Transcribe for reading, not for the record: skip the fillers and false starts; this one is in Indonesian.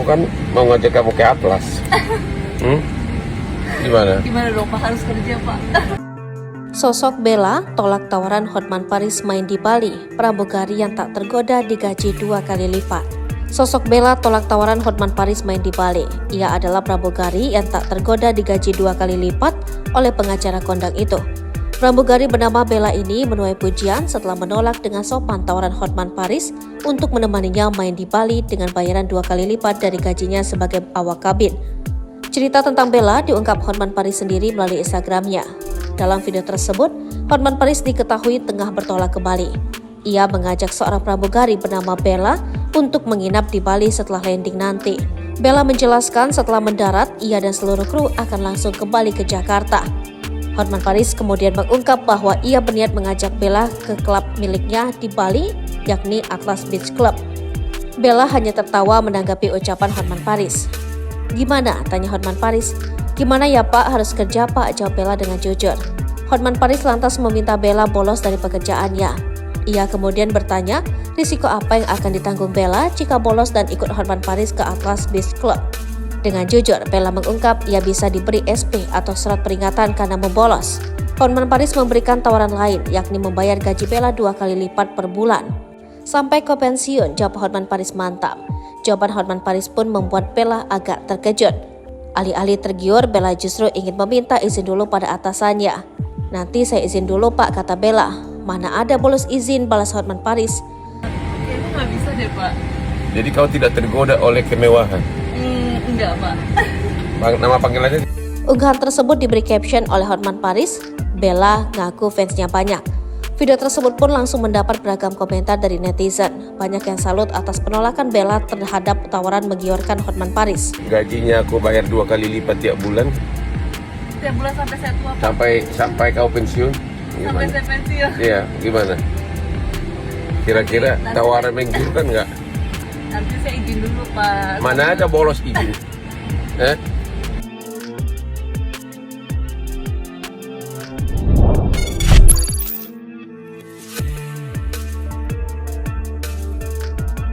aku kan mau ngajak kamu ke Atlas. Gimana? Gimana dong Pak, harus kerja Pak? Sosok Bella tolak tawaran Hotman Paris main di Bali, pramugari yang tak tergoda digaji 2 kali lipat. Sosok Bella tolak tawaran Hotman Paris main di Bali. Ia adalah pramugari yang tak tergoda digaji 2 kali lipat oleh pengacara kondang itu. Pramugari bernama Bella ini menuai pujian setelah menolak dengan sopan tawaran Hotman Paris untuk menemaninya main di Bali dengan bayaran 2 kali lipat dari gajinya sebagai awak kabin. Cerita tentang Bella diungkap Hotman Paris sendiri melalui Instagramnya. Dalam video tersebut, Hotman Paris diketahui tengah bertolak ke Bali. Ia mengajak seorang pramugari bernama Bella untuk menginap di Bali setelah landing nanti. Bella menjelaskan setelah mendarat, ia dan seluruh kru akan langsung kembali ke Jakarta. Hotman Paris kemudian mengungkap bahwa ia berniat mengajak Bella ke klub miliknya di Bali, yakni Atlas Beach Club. Bella hanya tertawa menanggapi ucapan Hotman Paris. "Gimana?" tanya Hotman Paris. "Gimana ya Pak, harus kerja Pak," jawab Bella dengan jujur. Hotman Paris lantas meminta Bella bolos dari pekerjaannya. Ia kemudian bertanya, risiko apa yang akan ditanggung Bella jika bolos dan ikut Hotman Paris ke Atlas Beach Club. Dengan jujur, Bella mengungkap ia bisa diberi SP atau surat peringatan karena membolos. Hotman Paris memberikan tawaran lain, yakni membayar gaji Bella 2 kali lipat per bulan. "Sampai kau pensiun," jawab Hotman Paris mantap. Jawaban Hotman Paris pun membuat Bella agak terkejut. Alih-alih tergiur, Bella justru ingin meminta izin dulu pada atasannya. "Nanti saya izin dulu Pak," kata Bella. "Mana ada bolos izin," balas Hotman Paris. Kayaknya nggak bisa deh Pak. Jadi kau tidak tergoda oleh kemewahan? Enggak Pak. Nama panggilannya? Unggahan tersebut diberi caption oleh Hotman Paris. Bella ngaku fansnya banyak. Video tersebut pun langsung mendapat beragam komentar dari netizen. Banyak yang salut atas penolakan Bella terhadap tawaran menggiurkan Hotman Paris. Gajinya aku bayar 2 kali lipat tiap bulan. Tiap bulan sampai saya tua Pak. Sampai kau pensiun. Sampai saya pensiun. Iya, gimana? Kira-kira tawaran menggiurkan nggak? Nanti saya izin dulu Pak. Mana ada bolos izin?